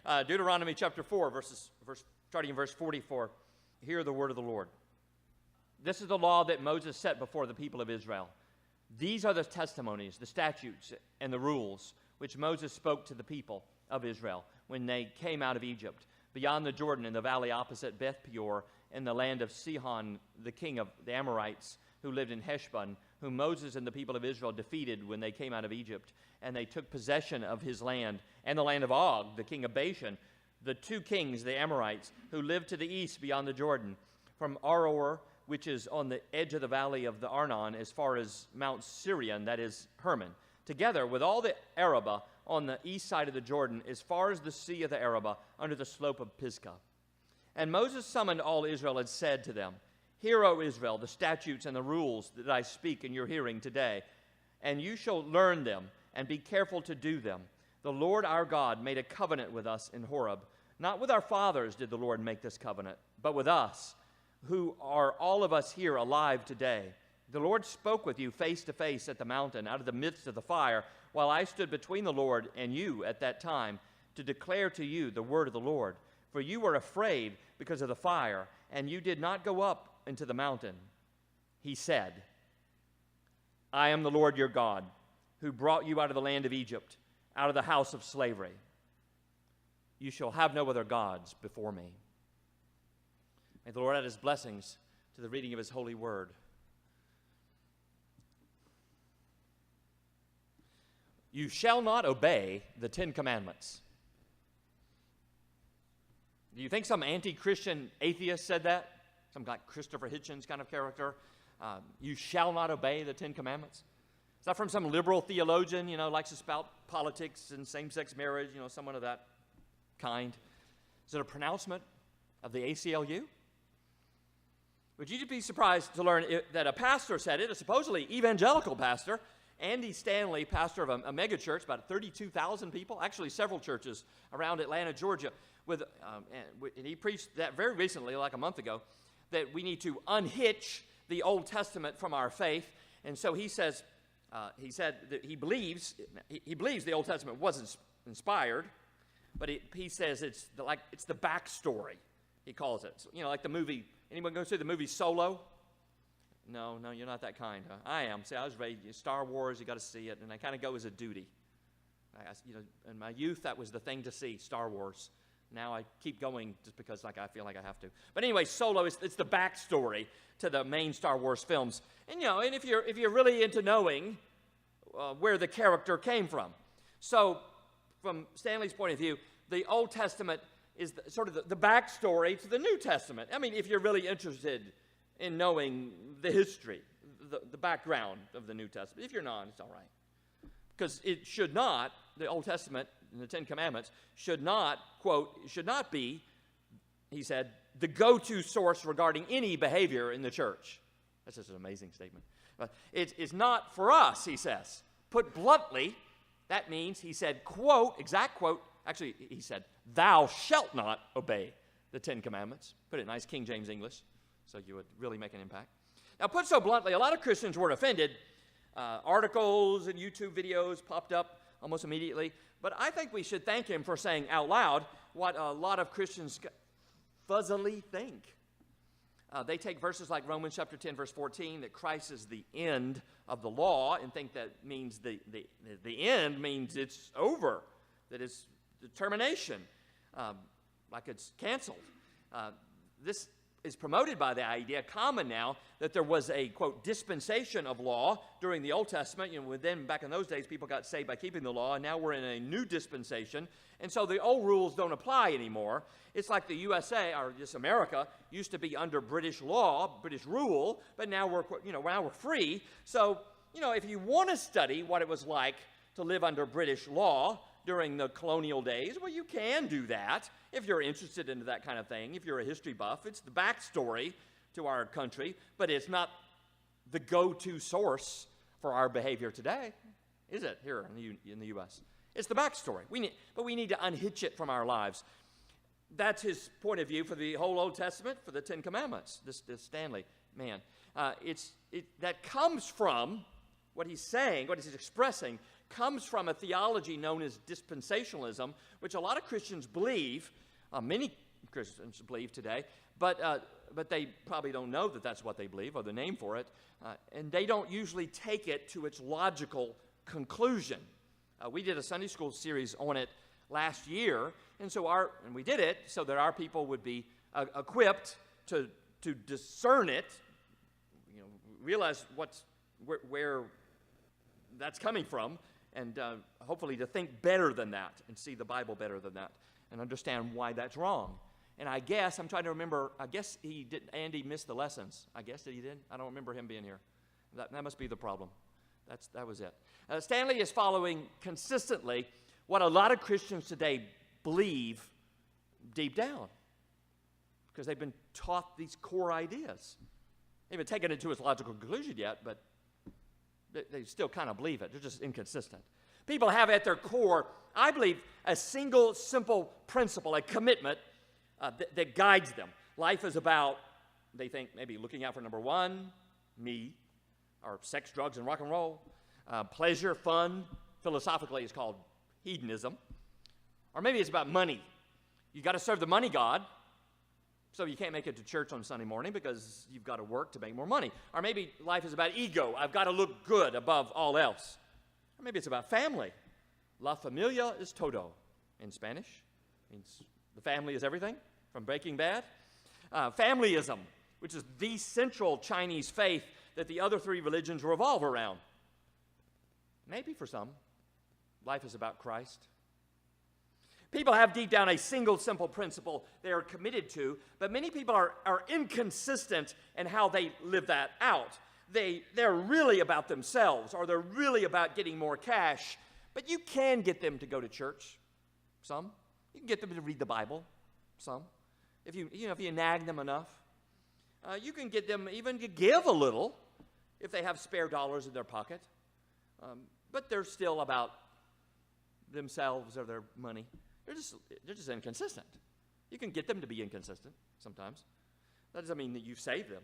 Deuteronomy chapter 4, starting in verse 44. Hear the word of the Lord. This is the law that Moses set before the people of Israel. These are the testimonies, the statutes, and the rules which Moses spoke to the people of Israel when they came out of Egypt, beyond the Jordan in the valley opposite Beth Peor, in the land of Sihon, the king of the Amorites, who lived in Heshbon, whom Moses and the people of Israel defeated when they came out of Egypt. And they took possession of his land, and the land of Og, the king of Bashan, the two kings, the Amorites, who lived to the east beyond the Jordan, from Aroer, which is on the edge of the valley of the Arnon, as far as Mount Sirion, that is Hermon, together with all the Arabah on the east side of the Jordan, as far as the sea of the Arabah, under the slope of Pisgah. And Moses summoned all Israel and said to them, Hear, O Israel, the statutes and the rules that I speak in your hearing today, and you shall learn them and be careful to do them. The Lord our God made a covenant with us in Horeb. Not with our fathers did the Lord make this covenant, but with us, who are all of us here alive today. The Lord spoke with you face to face at the mountain, out of the midst of the fire, while I stood between the Lord and you at that time, to declare to you the word of the Lord. For you were afraid because of the fire, and you did not go up into the mountain. He said, I am the Lord your God, who brought you out of the land of Egypt, out of the house of slavery. You shall have no other gods before me. May the Lord add his blessings to the reading of his holy word. You shall not obey the 10 Commandments. Do you think some anti-Christian atheist said that? Some like Christopher Hitchens kind of character? You shall not obey the 10 Commandments? Is that from some liberal theologian, likes to spout politics and same-sex marriage, someone of that kind? Is it a pronouncement of the ACLU? Would you be surprised to learn that a pastor said it, a supposedly evangelical pastor, Andy Stanley, pastor of a megachurch, about 32,000 people, actually several churches around Atlanta, Georgia, and he preached that very recently, like a month ago, that we need to unhitch the Old Testament from our faith. And so he said that he believes the Old Testament wasn't inspired, but he says it's the backstory, he calls it. Like the movie. Anyone go see the movie Solo? No, you're not that kind. Huh? I am. See, I was raised Star Wars. You got to see it, and I kind of go as a duty. In my youth, that was the thing to see, Star Wars. Now I keep going just because I feel like I have to. But anyway, Solo it's the backstory to the main Star Wars films. And and if you're really into knowing where the character came from, so from Stanley's point of view, the Old Testament is sort of the backstory to the New Testament. I mean, if you're really interested in knowing the history, the background of the New Testament. If you're not, it's all right. Because it should not, the Old Testament and the 10 Commandments should not, quote, should not be, he said, the go-to source regarding any behavior in the church. That's just an amazing statement. It's not for us, he says. Put bluntly, that means, he said, quote, exact quote, actually, he said, thou shalt not obey the 10 Commandments. Put it in nice King James English, so you would really make an impact. Now, put so bluntly, a lot of Christians were offended. Articles and YouTube videos popped up almost immediately. But I think we should thank him for saying out loud what a lot of Christians fuzzily think. They take verses like Romans chapter 10, verse 14, that Christ is the end of the law, and think that means the end means it's over, that it's the termination, like it's canceled. This is promoted by the idea, common now, that there was a, quote, dispensation of law during the Old Testament. Then back in those days, people got saved by keeping the law, and now we're in a new dispensation, and so the old rules don't apply anymore. It's like the USA, or just America, used to be under British law, British rule, but now we're free. So, if you want to study what it was like to live under British law during the colonial days, well, you can do that if you're interested in that kind of thing. If you're a history buff, it's the backstory to our country, but it's not the go-to source for our behavior today, is it, here in the U.S.? It's the backstory. But we need to unhitch it from our lives. That's his point of view for the whole Old Testament, for the 10 Commandments, this Stanley man. That comes from, what he's saying, what he's expressing, comes from a theology known as dispensationalism, which a lot of Christians believe, many Christians believe today, but they probably don't know that that's what they believe or the name for it, and they don't usually take it to its logical conclusion. We did a Sunday school series on it last year, and we did it so that our people would be equipped to discern it, realize where that's coming from, and hopefully to think better than that and see the Bible better than that and understand why that's wrong. And I'm trying to remember, Andy missed the lessons. I guess that he did. I don't remember him being here. That must be the problem. That was it. Stanley is following consistently what a lot of Christians today believe deep down, because they've been taught these core ideas. They haven't taken it to its logical conclusion yet, but they still kind of believe it. They're just inconsistent. People have at their core, I believe, a single simple principle, a commitment that guides them. Life is about, they think, maybe looking out for number one, me, or sex, drugs, and rock and roll. Pleasure, fun, philosophically, is called hedonism. Or maybe it's about money. You got to serve the money god, so you can't make it to church on Sunday morning because you've got to work to make more money. Or maybe life is about ego. I've got to look good above all else. Or maybe it's about family. La familia is todo in Spanish. Means the family is everything, from Breaking Bad. Familism, which is the central Chinese faith that the other three religions revolve around. Maybe for some, life is about Christ. People have deep down a single simple principle they are committed to, but many people are inconsistent in how they live that out. They're really about themselves, or they're really about getting more cash, but you can get them to go to church, some. You can get them to read the Bible, some. If you nag them enough. You can get them even to give a little if they have spare dollars in their pocket, but they're still about themselves or their money. They're just inconsistent. You can get them to be inconsistent sometimes. That doesn't mean that you've saved them.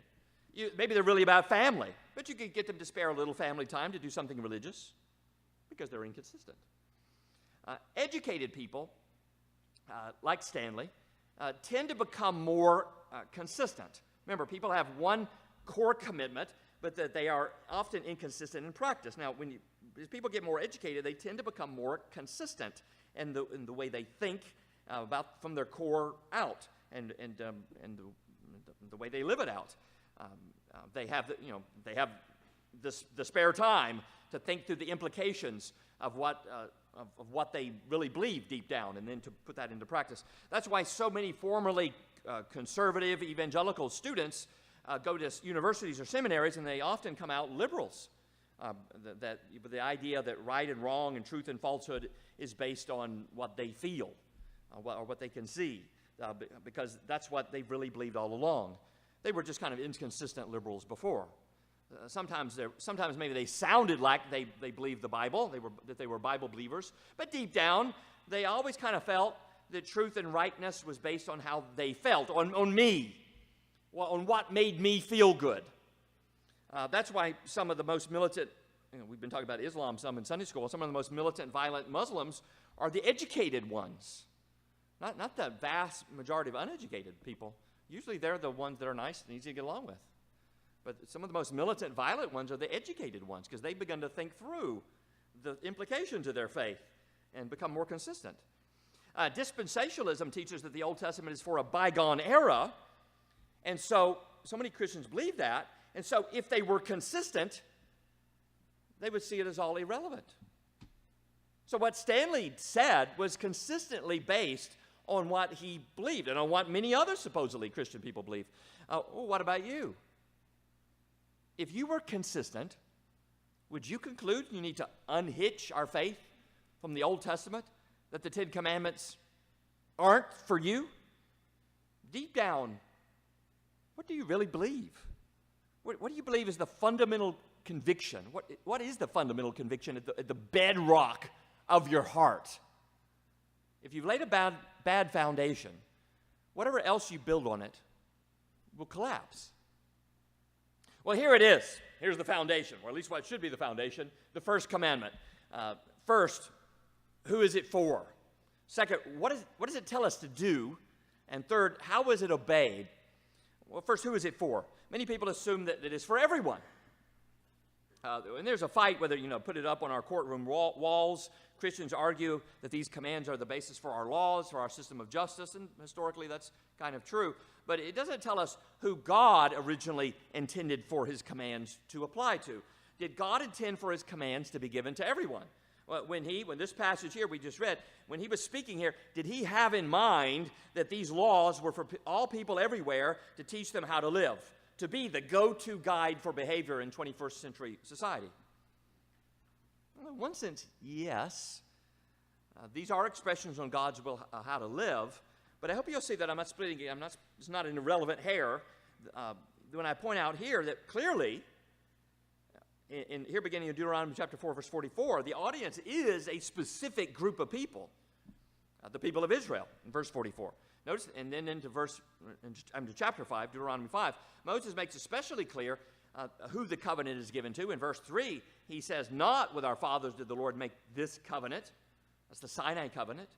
Maybe they're really about family, but you can get them to spare a little family time to do something religious because they're inconsistent. Educated people, like Stanley, tend to become more consistent. Remember, people have one core commitment, but that they are often inconsistent in practice. Now, as people get more educated, they tend to become more consistent in the way they think about from their core out, and the way they live it out. They have the spare time to think through the implications of what they really believe deep down, and then to put that into practice. That's why so many formerly conservative evangelical students go to universities or seminaries, and they often come out liberals. The idea that right and wrong and truth and falsehood is based on what they feel or what they can see, because that's what they really believed all along. They were just kind of inconsistent liberals before. Sometimes maybe they sounded like they believed the Bible, that they were Bible believers, but deep down they always kind of felt that truth and rightness was based on how they felt, on me, on what made me feel good. That's why some of the most militant, we've been talking about Islam some in Sunday school, some of the most militant, violent Muslims are the educated ones, not the vast majority of uneducated people. Usually they're the ones that are nice and easy to get along with. But some of the most militant, violent ones are the educated ones, because they've begun to think through the implications of their faith and become more consistent. Dispensationalism teaches that the Old Testament is for a bygone era, and so many Christians believe that. And so if they were consistent, they would see it as all irrelevant. So what Stanley said was consistently based on what he believed and on what many other supposedly Christian people believe. What about you? If you were consistent, would you conclude you need to unhitch our faith from the Old Testament, that the Ten Commandments aren't for you? Deep down, what do you really believe? What do you believe is the fundamental conviction? What is the fundamental conviction at the bedrock of your heart? If you've laid a bad foundation, whatever else you build on it will collapse. Well, here it is. Here's the foundation, or at least what should be the foundation, the First Commandment. First, who is it for? Second, what does it tell us to do? And third, how is it obeyed? Well, first, who is it for? Many people assume that it is for everyone. And there's a fight whether, put it up on our courtroom walls. Christians argue that these commands are the basis for our laws, for our system of justice, and historically that's kind of true. But it doesn't tell us who God originally intended for his commands to apply to. Did God intend for his commands to be given to everyone? Well, when this passage here we just read, when he was speaking here, did he have in mind that these laws were for all people everywhere to teach them how to live, to be the go-to guide for behavior in 21st century society? Well, in one sense, yes. These are expressions on God's will, how to live, but I hope you'll see that I'm not splitting it. It's not an irrelevant hair when I point out here that clearly, here beginning in Deuteronomy chapter 4, verse 44, the audience is a specific group of people, the people of Israel, in verse 44. Notice, and then into chapter 5, Deuteronomy 5, Moses makes especially clear who the covenant is given to. In verse 3, he says, not with our fathers did the Lord make this covenant. That's the Sinai covenant.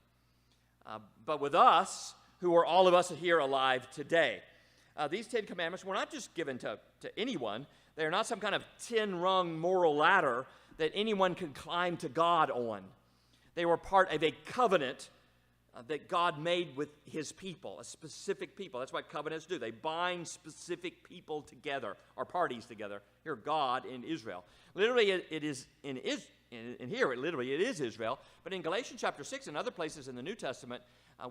But with us, who are all of us here alive today. These 10 commandments were not just given to anyone. They are not some kind of 10-rung moral ladder that anyone can climb to God on. They were part of a covenant that God made with his people, a specific people. That's what covenants do. They bind specific people together, or parties together. Here, God in Israel. Literally, it is literally it is Israel. But in Galatians chapter 6 and other places in the New Testament,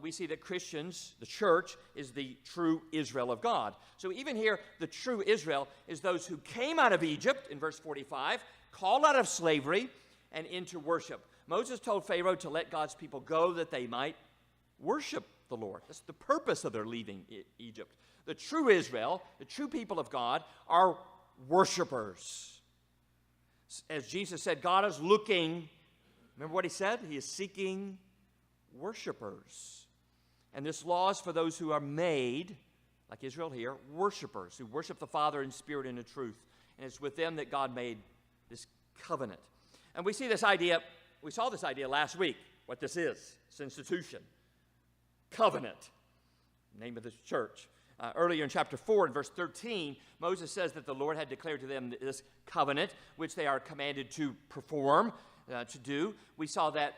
we see that Christians, the church, is the true Israel of God. So even here, the true Israel is those who came out of Egypt, in verse 45, called out of slavery, and into worship. Moses told Pharaoh to let God's people go that they might worship the Lord. That's the purpose of their leaving Egypt. The true Israel, the true people of God, are worshipers. As Jesus said, God is looking, remember what he said? He is seeking worshipers. And this law is for those who are made, like Israel here, worshipers, who worship the Father in spirit and in truth. And it's with them that God made this covenant. And we see this idea, we saw this idea last week, what this is. It's institution. Covenant, name of this church. Earlier in chapter 4, in verse 13, Moses says that the Lord had declared to them this covenant, which they are commanded to perform, to do. We saw that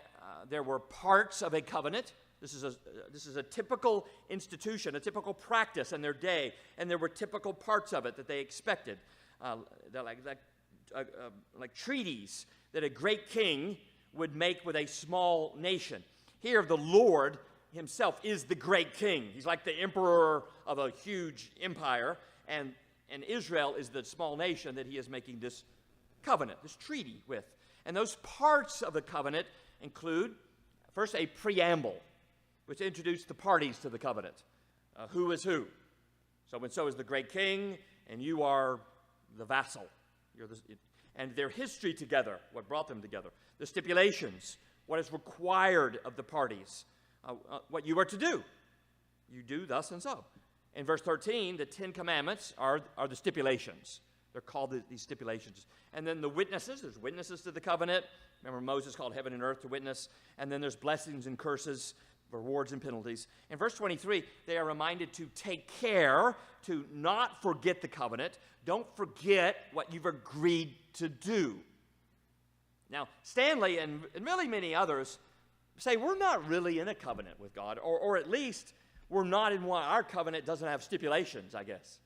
there were parts of a covenant. This is a typical institution, a typical practice in their day, and there were typical parts of it that they expected, like treaties that a great king would make with a small nation. Here, the Lord himself is the great king. He's like the emperor of a huge empire, and Israel is the small nation that he is making this covenant, this treaty with. And those parts of the covenant include, first, a preamble, which introduced the parties to the covenant. Who is who? So-and-so is the great king, and you are the vassal. And their history together, what brought them together. The stipulations, what is required of the parties. What you are to do. You do thus and so. In verse 13, the 10 commandments are the stipulations. They're called these stipulations. And then the witnesses, there's witnesses to the covenant. Remember, Moses called heaven and earth to witness. And then there's blessings and curses, rewards and penalties. In verse 23, they are reminded to take care to not forget the covenant. Don't forget what you've agreed to do. Now, Stanley and really many others say we're not really in a covenant with God, or at least we're not in one. Our covenant doesn't have stipulations, I guess.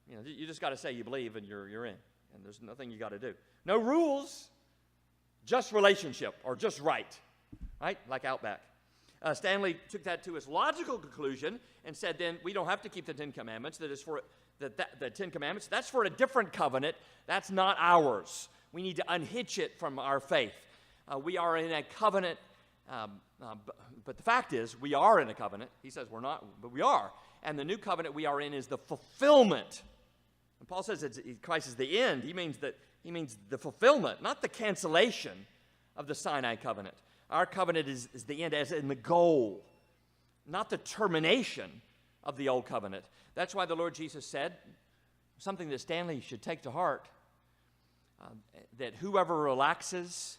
You just got to say you believe and you're in, and there's nothing you got to do. No rules, just relationship or just right, like Outback. Stanley took that to its logical conclusion and said then we don't have to keep the 10 Commandments. That is for the 10 Commandments. That's for a different covenant. That's not ours. We need to unhitch it from our faith. We are in a covenant. But the fact is, we are in a covenant. He says we're not, but we are. And the new covenant we are in is the fulfillment. And Paul says Christ is the end. He means the fulfillment, not the cancellation of the Sinai covenant. Our covenant is the end, as in the goal, not the termination of the old covenant. That's why the Lord Jesus said, something that Stanley should take to heart, that whoever relaxes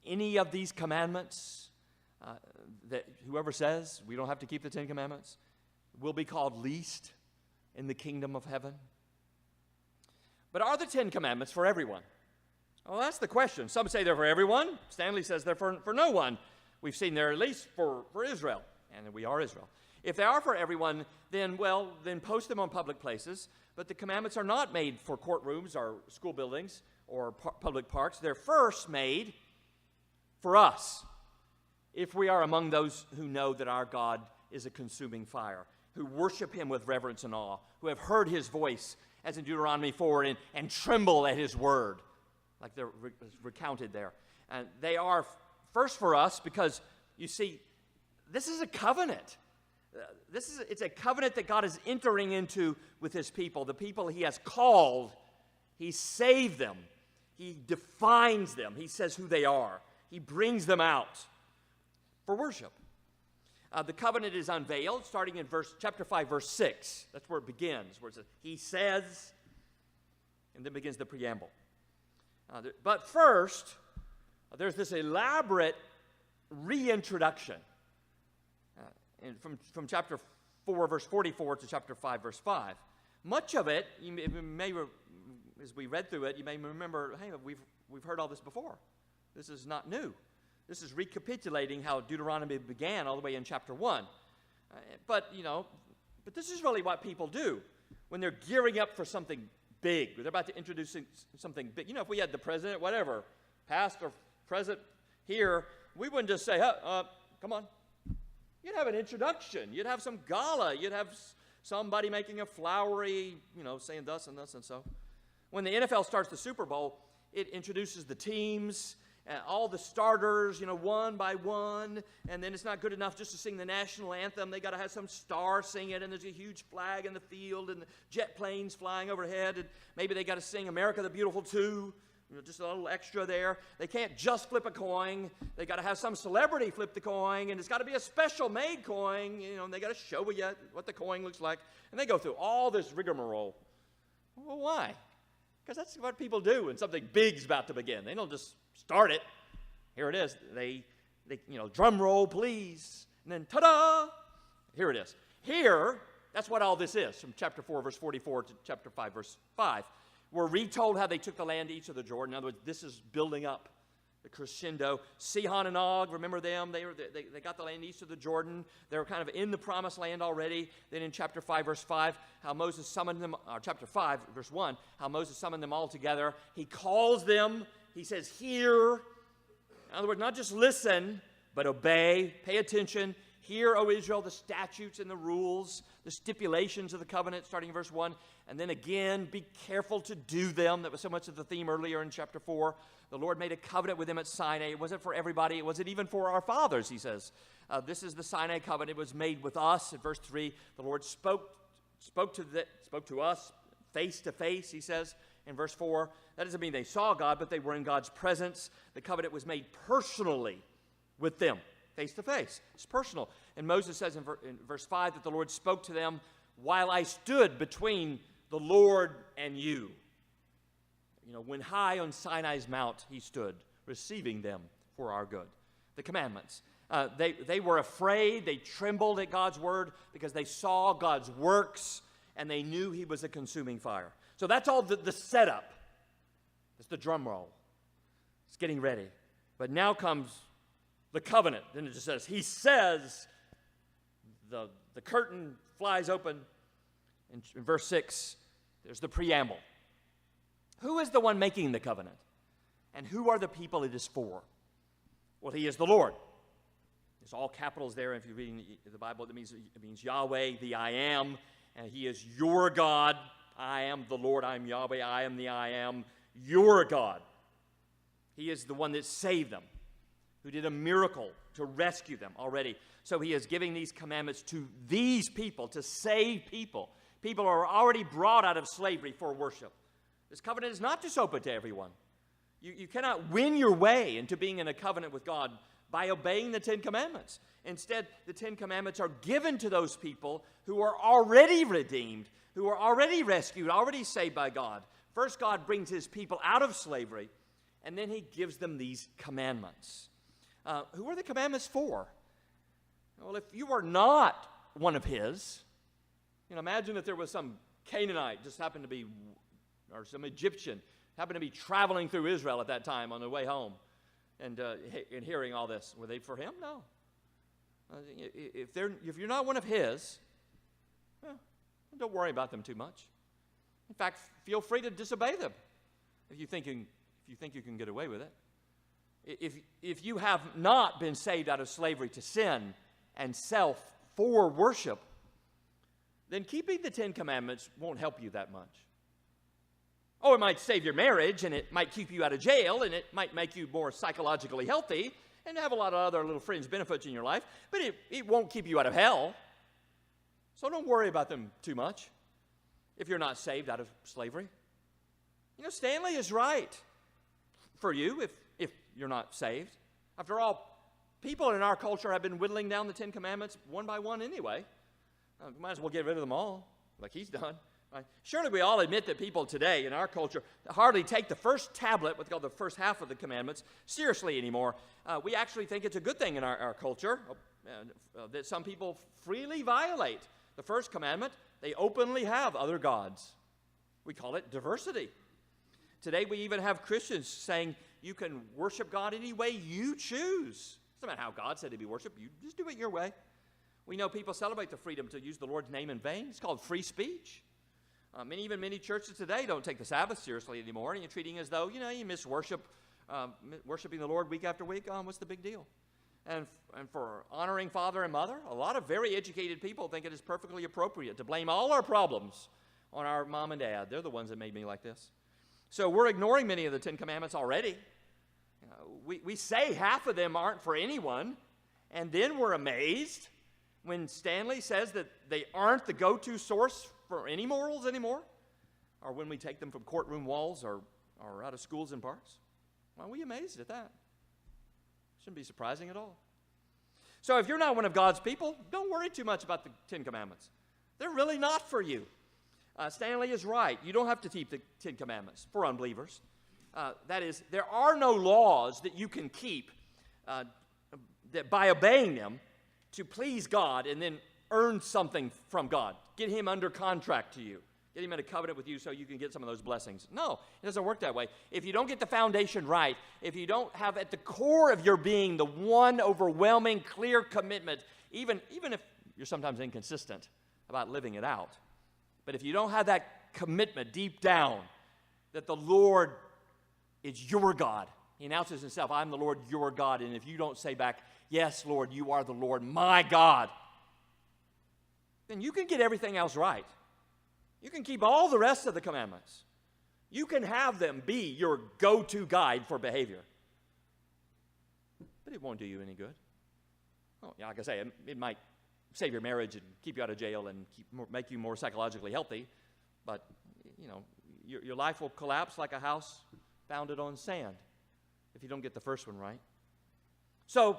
any of these commandments, that whoever says we don't have to keep the Ten Commandments will be called least in the kingdom of heaven. But are the Ten Commandments for everyone? Well, that's the question. Some say they're for everyone. Stanley says they're for no one. We've seen they're at least for Israel, and we are Israel. If they are for everyone, then post them on public places. But the commandments are not made for courtrooms or school buildings or public parks. They're first made for us, if we are among those who know that our God is a consuming fire, who worship him with reverence and awe, who have heard his voice, as in Deuteronomy 4, and tremble at his word, like they're recounted there. And they are first for us because, you see, this is a covenant. It's a covenant that God is entering into with his people, the people he has called. He saved them. He defines them. He says who they are. He brings them out for worship. The covenant is unveiled starting in chapter 5, verse 6. That's where it begins, where it says, he says, and then begins the preamble. But first, there's this elaborate reintroduction. And from chapter 4, verse 44 to chapter 5, verse 5. Much of it, as we read through it, you may remember, hey, we've heard all this before. This is not new. This is recapitulating how Deuteronomy began all the way in chapter 1. But this is really what people do when they're gearing up for something big. They're about to introduce something big. If we had the president, whatever, past or present here, we wouldn't just say, come on. You'd have an introduction. You'd have some gala. You'd have somebody making a flowery, saying thus and thus and so. When the NFL starts the Super Bowl, it introduces the teams, all the starters, one by one, and then it's not good enough just to sing the national anthem. They got to have some star sing it, and there's a huge flag in the field, and the jet planes flying overhead, and maybe they got to sing America the Beautiful too. Just a little extra there. They can't just flip a coin. They got to have some celebrity flip the coin, and it's got to be a special made coin. And they got to show you what the coin looks like. And they go through all this rigmarole. Well, why? Because that's what people do when something big's about to begin. They don't just start it. Here it is. They drum roll, please. And then, ta-da! Here it is. Here, that's what all this is, from chapter 4, verse 44 to chapter 5, verse 5. We're retold how they took the land east of the Jordan. In other words, this is building up the crescendo. Sihon and Og, remember them? They got the land east of the Jordan. They were kind of in the promised land already. Then in chapter 5, verse 5, how Moses summoned them, or chapter 5, verse 1, how Moses summoned them all together. He calls them. He says, hear. In other words, not just listen, but obey. Pay attention. Hear, O Israel, the statutes and the rules, the stipulations of the covenant, starting in verse 1. And then again, be careful to do them. That was so much of the theme earlier in chapter 4. The Lord made a covenant with them at Sinai. It wasn't for everybody. It wasn't even for our fathers, he says. This is the Sinai covenant. It was made with us. In verse 3, the Lord spoke to us face to face, he says. In verse 4, that doesn't mean they saw God, but they were in God's presence. The covenant was made personally with them. Face to face. It's personal. And Moses says in verse 5 that the Lord spoke to them while I stood between the Lord and you. When high on Sinai's mount he stood, receiving them for our good. The commandments. They were afraid. They trembled at God's word because they saw God's works and they knew he was a consuming fire. So that's all the setup. It's the drum roll. It's getting ready. But now comes the covenant. Then it just says, he says, the curtain flies open. In verse 6, there's the preamble. Who is the one making the covenant? And who are the people it is for? Well, he is the Lord. There's all capitals there. If you're reading the Bible, it means Yahweh, the I am. And he is your God. I am the Lord. I am Yahweh. I am the I am. Your God. He is the one that saved them, who did a miracle to rescue them already. So he is giving these commandments to these people, to save people. People are already brought out of slavery for worship. This covenant is not just open to everyone. You cannot win your way into being in a covenant with God by obeying the Ten Commandments. Instead, the Ten Commandments are given to those people who are already redeemed, who are already rescued, already saved by God. First, God brings his people out of slavery, And then he gives them these commandments. Who are the commandments for? Well, if you are not one of his, imagine that there was some Canaanite, just happened to be, or some Egyptian, happened to be traveling through Israel at that time on their way home and hearing all this. Were they for him? No. If you're not one of his, well, don't worry about them too much. In fact, feel free to disobey them if you think you can get away with it. If you have not been saved out of slavery to sin and self for worship, then keeping the 10 Commandments won't help you that much. Oh, it might save your marriage, and it might keep you out of jail, and it might make you more psychologically healthy, and have a lot of other little fringe benefits in your life, but it won't keep you out of hell. So don't worry about them too much if you're not saved out of slavery. Stanley is right for you if you're not saved. After all, people in our culture have been whittling down the 10 Commandments one by one anyway. Might as well get rid of them all, like he's done. Right? Surely we all admit that people today in our culture hardly take the first tablet, what's called the first half of the commandments, seriously anymore. We actually think it's a good thing in our culture that some people freely violate the first commandment. They openly have other gods. We call it diversity. Today we even have Christians saying you can worship God any way you choose. It's not how God said to be worshipped. You just do it your way. We know people celebrate the freedom to use the Lord's name in vain. It's called free speech. Many churches today don't take the Sabbath seriously anymore, and you're treating it as though, you miss worship, worshiping the Lord week after week. What's the big deal? And for honoring father and mother, a lot of very educated people think it is perfectly appropriate to blame all our problems on our mom and dad. They're the ones that made me like this. So we're ignoring many of the 10 Commandments already. We say half of them aren't for anyone, and then we're amazed when Stanley says that they aren't the go-to source for any morals anymore, or when we take them from courtroom walls or out of schools and parks. Why are we amazed at that? Shouldn't be surprising at all. So if you're not one of God's people, don't worry too much about the 10 Commandments. They're really not for you. Stanley is right. You don't have to keep the 10 Commandments for unbelievers. That is, there are no laws that you can keep that by obeying them to please God and then earn something from God. Get him under contract to you. Get him in a covenant with you so you can get some of those blessings. No, it doesn't work that way. If you don't get the foundation right, if you don't have at the core of your being the one overwhelming, clear commitment, even if you're sometimes inconsistent about living it out, but if you don't have that commitment deep down that the Lord is your God, he announces himself, I'm the Lord your God, and if you don't say back, yes, Lord, you are the Lord my God, then you can get everything else right. You can keep all the rest of the commandments. You can have them be your go-to guide for behavior. But it won't do you any good. Oh, yeah, like I say, it might save your marriage and keep you out of jail and make you more psychologically healthy, but, your life will collapse like a house founded on sand if you don't get the first one right. So,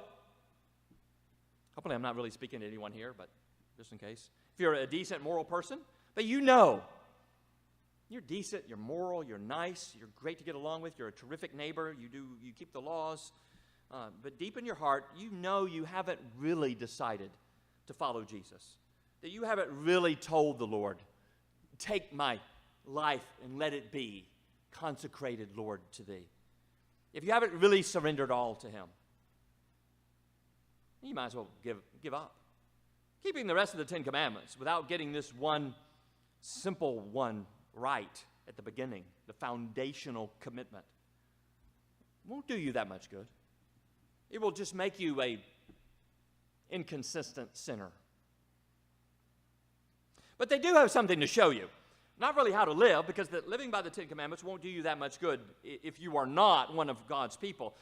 hopefully I'm not really speaking to anyone here, but just in case. If you're a decent, moral person, but you're decent, you're moral, you're nice, you're great to get along with, you're a terrific neighbor, you keep the laws, but deep in your heart, you haven't really decided to follow Jesus, that you haven't really told the Lord, take my life and let it be consecrated, Lord, to thee. If you haven't really surrendered all to him, you might as well give up. Keeping the rest of the 10 Commandments without getting this one simple one right at the beginning, the foundational commitment, won't do you that much good. It will just make you a inconsistent sinner. But they do have something to show you. Not really how to live, because living by the 10 Commandments won't do you that much good if you are not one of God's people.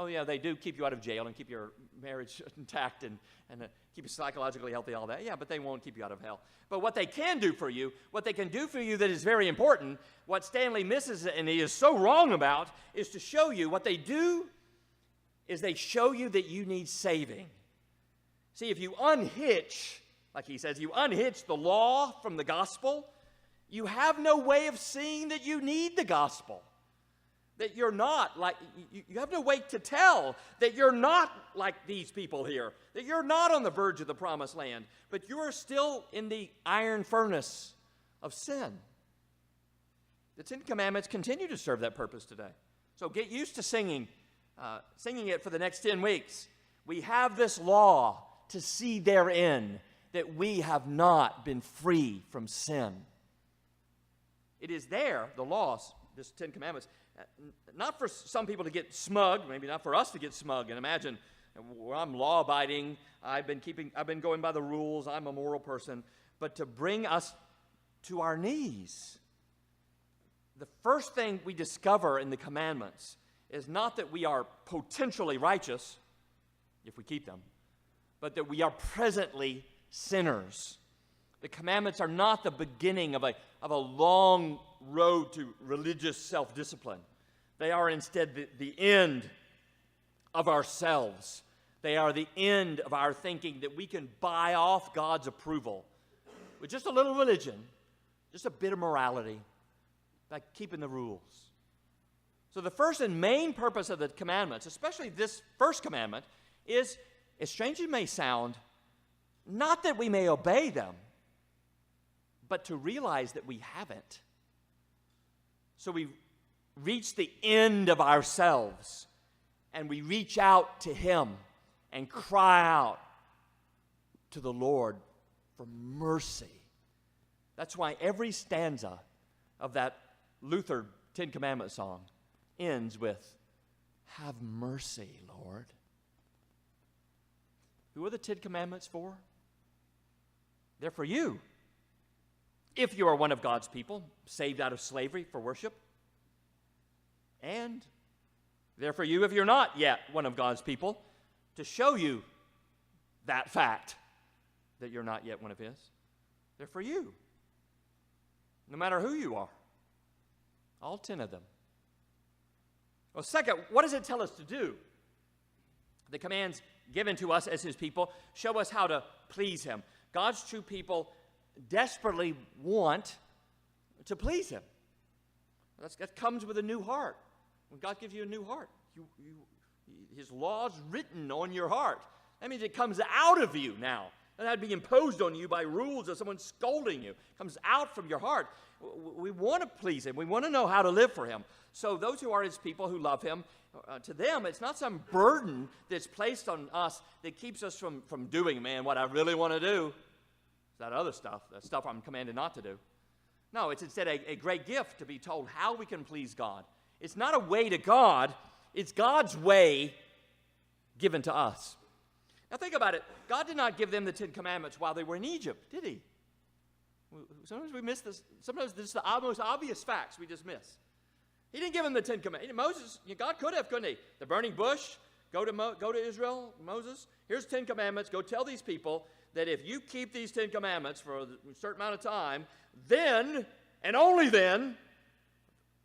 Yeah, they do keep you out of jail and keep your marriage intact and keep you psychologically healthy, all that. Yeah, but they won't keep you out of hell. But what they can do for you that is very important, what Stanley misses and he is so wrong about, is to show you what they do is they show you that you need saving. See, if you unhitch, like he says, you unhitch the law from the gospel, you have no way of seeing that you need the gospel. That you're not like, you have no way to tell that you're not like these people here, that you're not on the verge of the promised land, but you're still in the iron furnace of sin. The Ten Commandments continue to serve that purpose today. So get used to singing it for the next 10 weeks. We have this law to see therein that we have not been free from sin. It is there, the laws, this Ten Commandments, not for some people to get smug, maybe not for us to get smug and imagine, well, I'm law-abiding, I've been going by the rules, I'm a moral person, but to bring us to our knees. The first thing we discover in the commandments is not that we are potentially righteous, if we keep them, but that we are presently sinners. The commandments are not the beginning of a long road to religious self-discipline. They are instead the end of ourselves. They are the end of our thinking that we can buy off God's approval with just a little religion, just a bit of morality, by keeping the rules. So the first and main purpose of the commandments, especially this first commandment, is, as strange as it may sound, not that we may obey them, but to realize that we haven't. So we reach the end of ourselves, and we reach out to Him and cry out to the Lord for mercy. That's why every stanza of that Luther Ten Commandment song ends with, "Have mercy, Lord." Who are the Ten Commandments for? They're for you. If you are one of God's people, saved out of slavery for worship. And they're for you if you're not yet one of God's people, to show you that fact that you're not yet one of His. They're for you, no matter who you are. All 10 of them. Well, second, what does it tell us to do? The commands given to us as His people show us how to please Him. God's true people desperately want to please Him. That comes with a new heart. When God gives you a new heart, His law's written on your heart. That means it comes out of you now. It doesn't have to be imposed on you by rules or someone scolding you. It comes out from your heart. We want to please Him. We want to know how to live for Him. So those who are His people, who love Him, to them, it's not some burden that's placed on us that keeps us from doing, what I really want to do. That other stuff, that stuff I'm commanded not to do. No, it's instead a great gift to be told how we can please God. It's not a way to God. It's God's way given to us. Now think about it. God did not give them the Ten Commandments while they were in Egypt, did He? Sometimes we miss this. Sometimes this is the most obvious facts we just miss. He didn't give them the Ten Commandments. Moses, God could have, couldn't He? The burning bush, go to Israel, Moses. Here's 10 Commandments. Go tell these people that if you keep these 10 Commandments for a certain amount of time, then, and only then,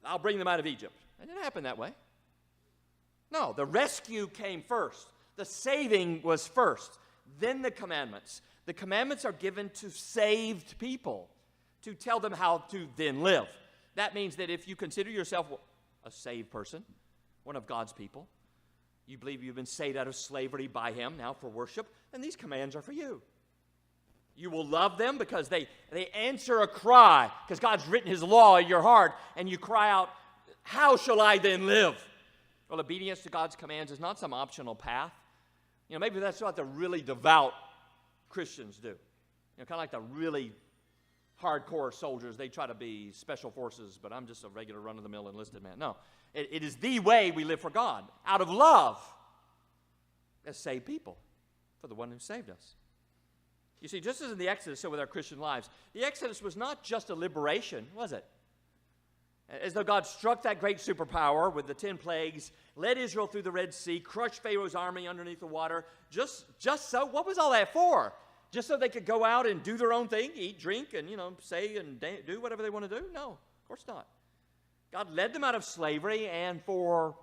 I'll bring them out of Egypt. It didn't happen that way. No, the rescue came first. The saving was first. Then the commandments. The commandments are given to saved people, to tell them how to then live. That means that if you consider yourself a saved person, one of God's people, you believe you've been saved out of slavery by Him now for worship, then these commands are for you. You will love them because they answer a cry, because God's written His law in your heart, and you cry out, how shall I then live? Well, obedience to God's commands is not some optional path. Maybe that's what the really devout Christians do. Kind of like the really hardcore soldiers. They try to be special forces, but I'm just a regular run-of-the-mill enlisted man. No, it is the way we live for God, out of love, as saved people, for the one who saved us. You see, just as in the Exodus, so with our Christian lives, the Exodus was not just a liberation, was it? As though God struck that great superpower with the 10 plagues, led Israel through the Red Sea, crushed Pharaoh's army underneath the water, just so, what was all that for? Just so they could go out and do their own thing, eat, drink, and, say and do whatever they want to do? No, of course not. God led them out of slavery and for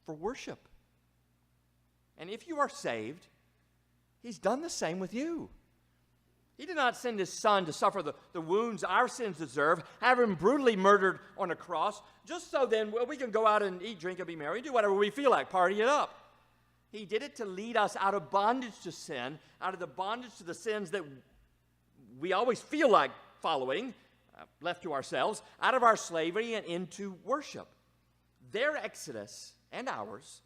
worship. And if you are saved, He's done the same with you. He did not send his son to suffer the wounds our sins deserve, have him brutally murdered on a cross, just so then we can go out and eat, drink, and be merry, do whatever we feel like, party it up. He did it to lead us out of bondage to sin, out of the bondage to the sins that we always feel like following, left to ourselves, out of our slavery and into worship. Their exodus and ours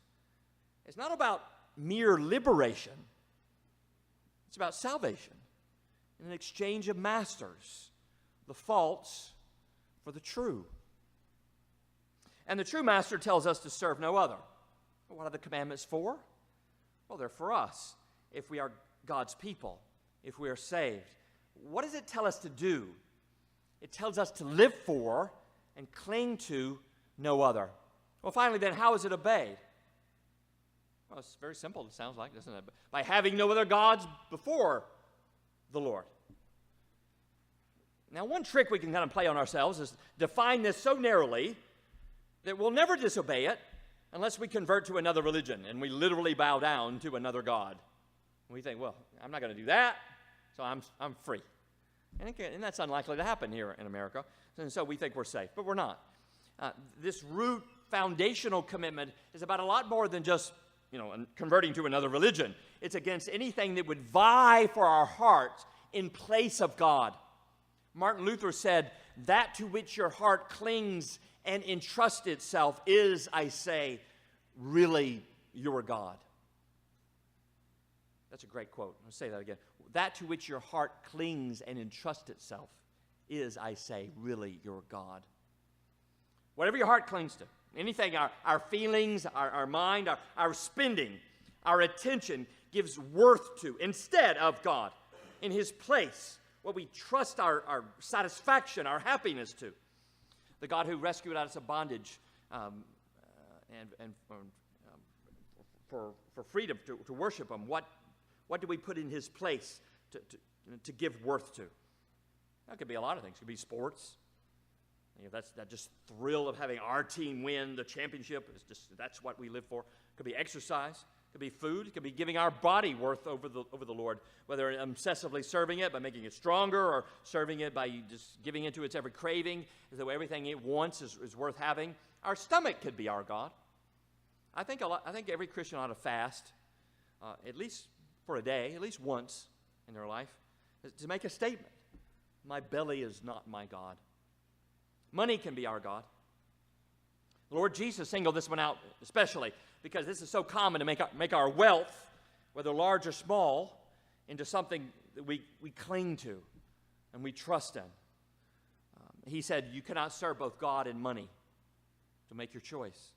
is not about mere liberation. It's about salvation. In an exchange of masters, the false for the true. And the true master tells us to serve no other. What are the commandments for? Well, they're for us, if we are God's people, if we are saved. What does it tell us to do? It tells us to live for and cling to no other. Well, finally, then, how is it obeyed? Well, it's very simple, it sounds like, doesn't it? By having no other gods before the Lord. Now, one trick we can kind of play on ourselves is define this so narrowly that we'll never disobey it unless we convert to another religion and we literally bow down to another god. And we think, well, I'm not going to do that, so I'm free. And that's unlikely to happen here in America. And so we think we're safe, but we're not. This root foundational commitment is about a lot more than just converting to another religion. It's against anything that would vie for our hearts in place of God. Martin Luther said, "That to which your heart clings and entrusts itself is, I say, really your God." That's a great quote. I'll say that again. That to which your heart clings and entrusts itself is, I say, really your God. Whatever your heart clings to, anything our feelings, our mind, our spending, our attention gives worth to instead of God, in his place, what we trust our satisfaction, our happiness to. The God who rescued us out of bondage and for freedom to worship him. What do we put in his place to give worth to? That could be a lot of things. It could be sports. That's that just thrill of having our team win the championship. That's what we live for. It could be exercise. It could be food. It could be giving our body worth over the Lord, whether obsessively serving it by making it stronger or serving it by just giving into its every craving, as though everything it wants is worth having. Our stomach could be our God. I think every Christian ought to fast, at least for a day, at least once in their life, to make a statement. My belly is not my God. Money can be our God. The Lord Jesus singled this one out especially because this is so common to make our wealth, whether large or small, into something that we cling to and we trust in. He said, you cannot serve both God and money. So make your choice.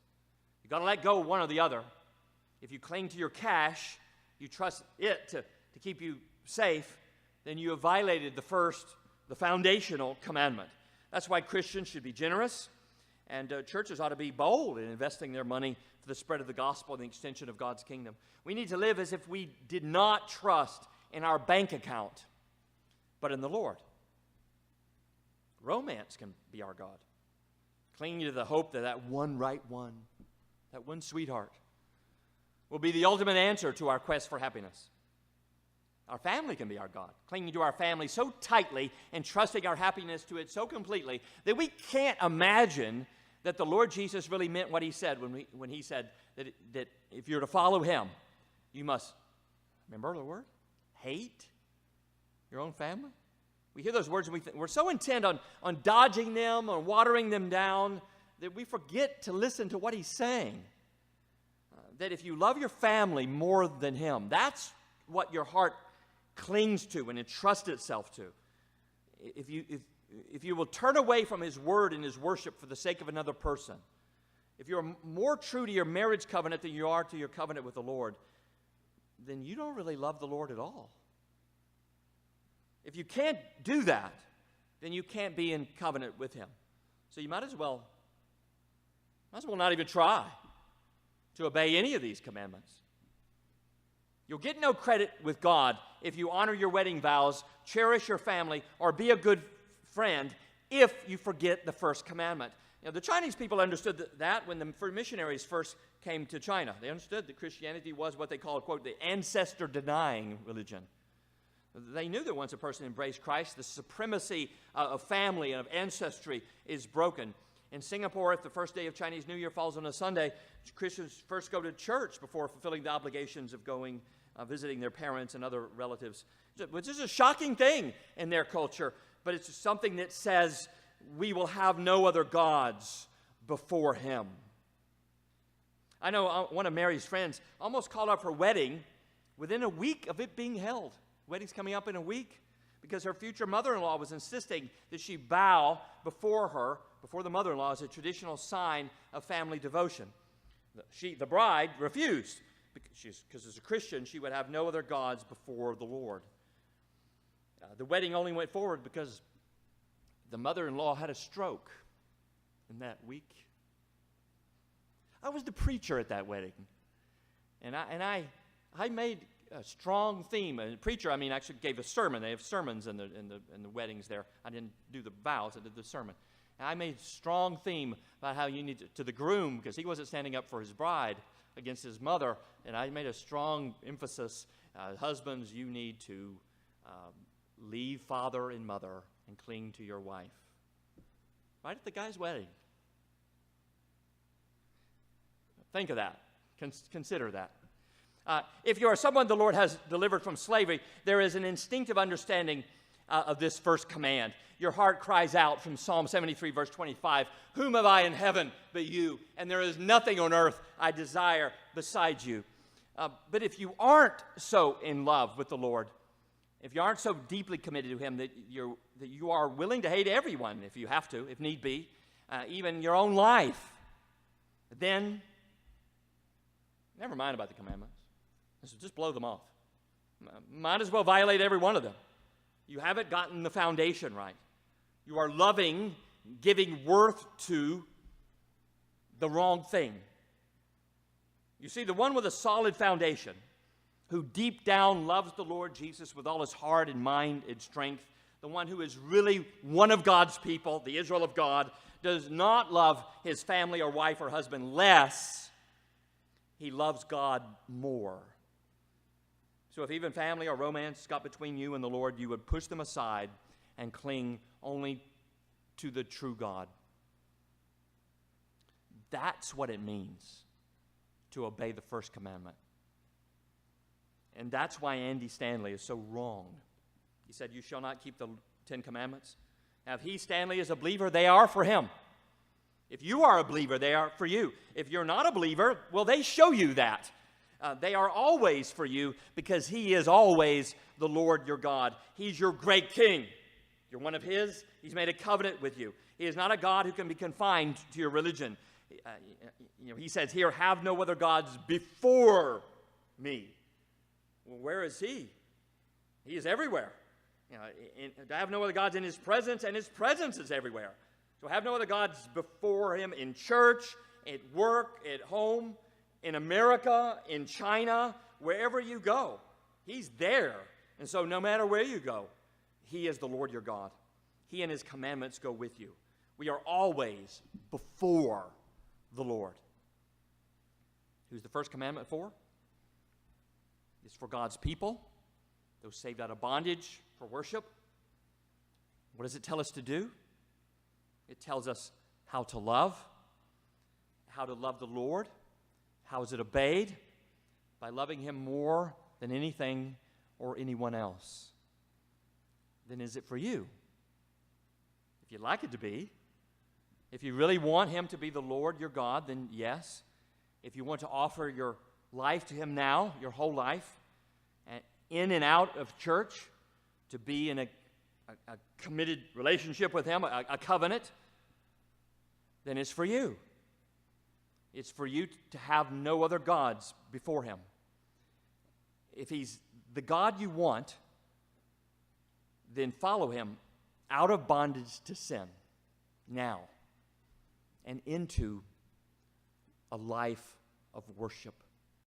You've got to let go of one or the other. If you cling to your cash, you trust it to keep you safe, then you have violated the foundational commandment. That's why Christians should be generous, and churches ought to be bold in investing their money for the spread of the gospel and the extension of God's kingdom. We need to live as if we did not trust in our bank account, but in the Lord. Romance can be our God. Clinging to the hope that one right one, that one sweetheart, will be the ultimate answer to our quest for happiness. Our family can be our God, clinging to our family so tightly and trusting our happiness to it so completely that we can't imagine that the Lord Jesus really meant what he said when he said that if you're to follow him, you must, remember the word? Hate your own family? We hear those words and we're so intent on dodging them, on watering them down, that we forget to listen to what he's saying. That if you love your family more than him, that's what your heart clings to and entrusts itself to. If you will turn away from his word and his worship for the sake of another person, if you're more true to your marriage covenant than you are to your covenant with the Lord, then you don't really love the Lord at all. If you can't do that, then you can't be in covenant with him. So you might as well not even try to obey any of these commandments. You'll get no credit with God if you honor your wedding vows, cherish your family, or be a good friend if you forget the first commandment. The Chinese people understood that when the missionaries first came to China. They understood that Christianity was what they called, quote, the ancestor-denying religion. They knew that once a person embraced Christ, the supremacy of family and of ancestry is broken. In Singapore, if the first day of Chinese New Year falls on a Sunday, Christians first go to church before fulfilling the obligations of going, visiting their parents and other relatives, which is a shocking thing in their culture, but it's something that says we will have no other gods before him. I know one of Mary's friends almost called up her wedding within a week of it being held. Wedding's coming up in a week because her future mother-in-law was insisting that she bow before the mother-in-law, as a traditional sign of family devotion. The bride refused because as a Christian, she would have no other gods before the Lord. The wedding only went forward because the mother-in-law had a stroke in that week. I was the preacher at that wedding, and I made a strong theme. And preacher, I mean, actually gave a sermon. They have sermons in the weddings there. I didn't do the vows. I did the sermon. And I made a strong theme about how you need to the groom, because he wasn't standing up for his bride against his mother. And I made a strong emphasis, husbands, you need to leave father and mother and cling to your wife. Right at the guy's wedding. Think of that. Consider that. If you are someone the Lord has delivered from slavery, there is an instinctive understanding of this first command. Your heart cries out from Psalm 73, verse 25, "Whom have I in heaven but you? And there is nothing on earth I desire besides you." But if you aren't so in love with the Lord, if you aren't so deeply committed to him that you are willing to hate everyone if you have to, if need be, even your own life, then never mind about the commandments. Just blow them off. Might as well violate every one of them. You haven't gotten the foundation right. You are loving, giving worth to the wrong thing. You see, the one with a solid foundation, who deep down loves the Lord Jesus with all his heart and mind and strength, the one who is really one of God's people, the Israel of God, does not love his family or wife or husband less. He loves God more. So if even family or romance got between you and the Lord, you would push them aside and cling only to the true God. That's what it means to obey the first commandment. And that's why Andy Stanley is so wrong. He said, "You shall not keep the 10 Commandments." Now, if he, Stanley, is a believer, they are for him. If you are a believer, they are for you. If you're not a believer, well, they show you that. They are always for you because he is always the Lord your God. He's your great king. You're one of his. He's made a covenant with you. He is not a God who can be confined to your religion. He says here, "Have no other gods before me." Well, where is he? He is everywhere. To have no other gods in his presence, and his presence is everywhere. So have no other gods before him in church, at work, at home, in America, in China, wherever you go. He's there. And so no matter where you go, he is the Lord your God. He and his commandments go with you. We are always before the Lord. Who's the first commandment for? It's for God's people, those saved out of bondage for worship. What does it tell us to do? It tells us how to love the Lord. How is it obeyed? By loving him more than anything or anyone else. Then is it for you? If you'd like it to be. If you really want him to be the Lord your God, then yes. If you want to offer your life to him now, your whole life, in and out of church, to be in a committed relationship with him, a covenant, then it's for you. It's for you to have no other gods before him. If he's the God you want, then follow him out of bondage to sin now and into a life of worship